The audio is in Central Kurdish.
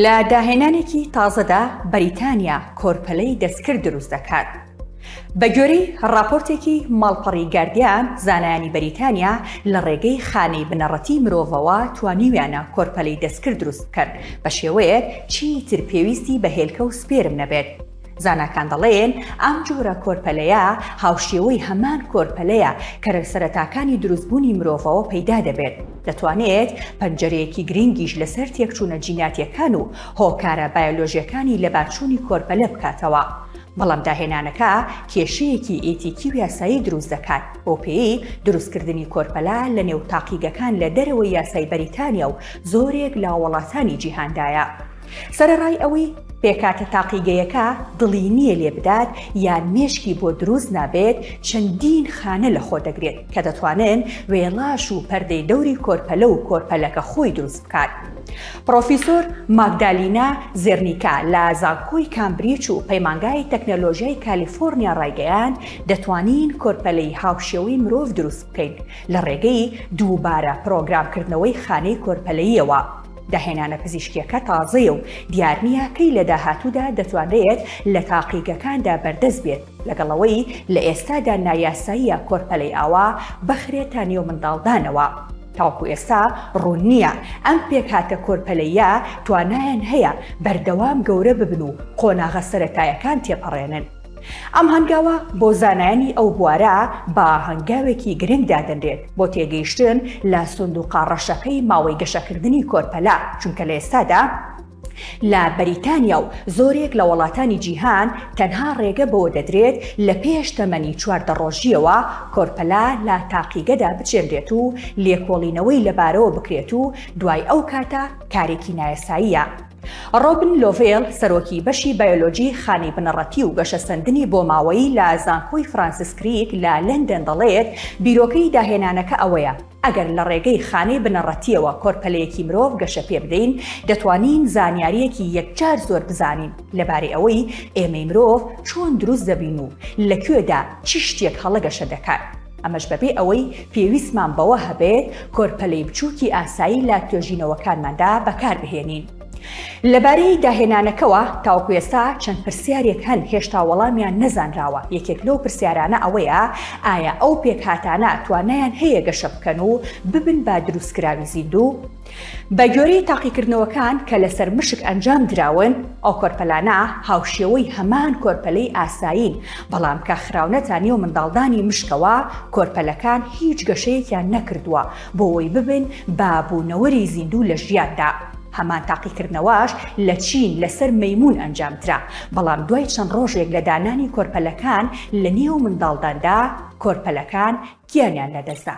لە داهێنانێکی تازەدا بەریتانیا کۆرپەلەی دەستکرد دروست دەکات. بە گوێرەی راپۆرتێکی ماڵپەڕی گاردیان، زانایانی بەریتانیا لە ڕێگەی خانەی بنەڕەتی مرۆڤەوە توانیویانە کۆرپەلەی دەستکرد دروست بکەن بە شێوەیەک چیتر پێویستی بە هێلکە و سپێرم نەبێت. زاناکان دەڵێن ئەم جۆرە کۆرپەلەیە هاوشێوەی هەمان کۆرپەلەیە کە سەرەتاکانی دروستبوونی مرۆڤەوە پەیدا دەبێت. دەتوانێت پەنجەرەیەکی گرنگیش لەسەر تێکچوونە جیناتیەکان و هۆکارە بایۆلۆژیەکانی لە بارچوونی کۆرپەلە بکاتەوە. بەڵام داهێنانەکە کێشەیەکی ئێتیکی و یاسایی دروست دەکات بۆ پێی دروستکردنی کۆرپەلە لە نێو تاقیگەکان لە دەرەوەی یاسای بەریتانیا و زۆرێک لە وڵاتانی جیهاندایە. سەرەڕای ئەوەی پێکاتە تاقیگەیەکە دڵی نییە لێ بدات یان مێشکی بۆ دروست نابێت، چەندین خانە لە خۆ دەگرێت کە دەتوانن وێڵاش و پەردەی دەوری کۆرپەلە و کۆرپەلەکە خۆی دروست بکات. پرۆفیسۆر ماگدالینا زێرنیکا لە زانکۆی کامبریج و پەیمانگای تەکنەلۆژیای کالیفۆرنیا ڕایگەیاند دەتوانین کۆرپەلەی هاوشێوەی مرۆڤ دروست بکەین لە ڕێگەی دووبارە پرۆگرامکردنەوەی خانەی کۆرپەلەییەوە. داهێنانە پزیشکیەکە تازەیە و دیار نییە کەی لە داهاتوودا دەتوانرێت لە تاقیگەکاندا بەردەست بێت، لەگەڵەوەی لە ئێستادا نایاساییە کۆرپەلەی ئاوا بەخرێت تا نێو منداڵدانەوە. تاوەکو ئێستا ڕوون نییە ئەم پێکهاتە کۆرپەلەیە توانایان هەیە بەردەوام گەورە ببن و قۆناغە سەرەتایەکان تێپەڕێنن. ئەم هەنگاوە بۆ زانایانی ئەو بوارە بە هەنگاوێکی گرنگ دادەنرێت بۆ تێگەیشتن لە سندوقە ڕەشەکەی ماوەی گەشەکردنی کۆرپەلە، چونکە لە ئێستادا لە بەریتانیا و زۆرێک لە وڵاتانی جیهان تەنها ڕێگە بۆ دەدرێت لە پێش تەمەنی 14 ڕۆژیەوە کۆرپەلە لە تاقیگەدا بچێندرێت و لێکۆڵینەوەی لەبارەوە بکرێت و دوای ئەو کاتە کارێکی نایاساییە. ڕۆبن لۆڤێل سەرۆکی بەشی بایۆلۆجی خانەی بنەڕەتی و گەشەسەندنی بۆ ماوەیی لە زانکۆی فرانسیس کریک لە لەندەن دەڵێت بیرۆکەی داهێنانەکە ئەوەیە ئەگەر لە ڕێگەی خانەی بنەڕەتیەوە کۆرپەلەیەکی مرۆڤ گەشە پێ بدەین دەتوانین زانیاریەکی یەکجار زۆر بزانین لەبارەی ئەوەی ئێمەی مرۆڤ چۆن دروست دەبین و لەکوێدا چی شتێک هەڵەگەشە دەکات. ئەمەش بەبێ ئەوەی پێویستمان بەوە هەبێت کۆرپەلەی بچووکی ئاسایی لە توێژینەوەکانماندا بەکاربهێنین. لەبارەی داهێنانەکەوە تاوەکو ئێستا چەند پرسیارێک هەن هێشتا وەڵامیان نەزانراوە. یەکێک لەو پرسیارانە ئەوەیە ئایا ئەو پێکهاتانە توانایان هەیە گەشە بکەن و ببن با دروستکراوی زیندوو؟ بە گوێرەی تاقیکردنەوەکان کە لەسەر مشک ئەنجام دراون، ئەو کۆرپەلانە هاوشێوەی هەمان کۆرپەلەی ئاسایین، بەڵام کە خراونەتە نێو منداڵدانی مشکەوە کۆرپەلەکان هیچ گەشەیەکیان نەکردووە بۆ ئەوەی ببن با بوونەوەری زیندوو لە ژیاندا. هەمان تاقیکردنەوەش لە چین لەسەر مەیمون ئەنجامدرا، بەڵام دوای چەند ڕۆژێک لە دانانی کۆرپەلەکان لە نێو منداڵداندا کۆرپەلەکان گیانیان لەدەستدا.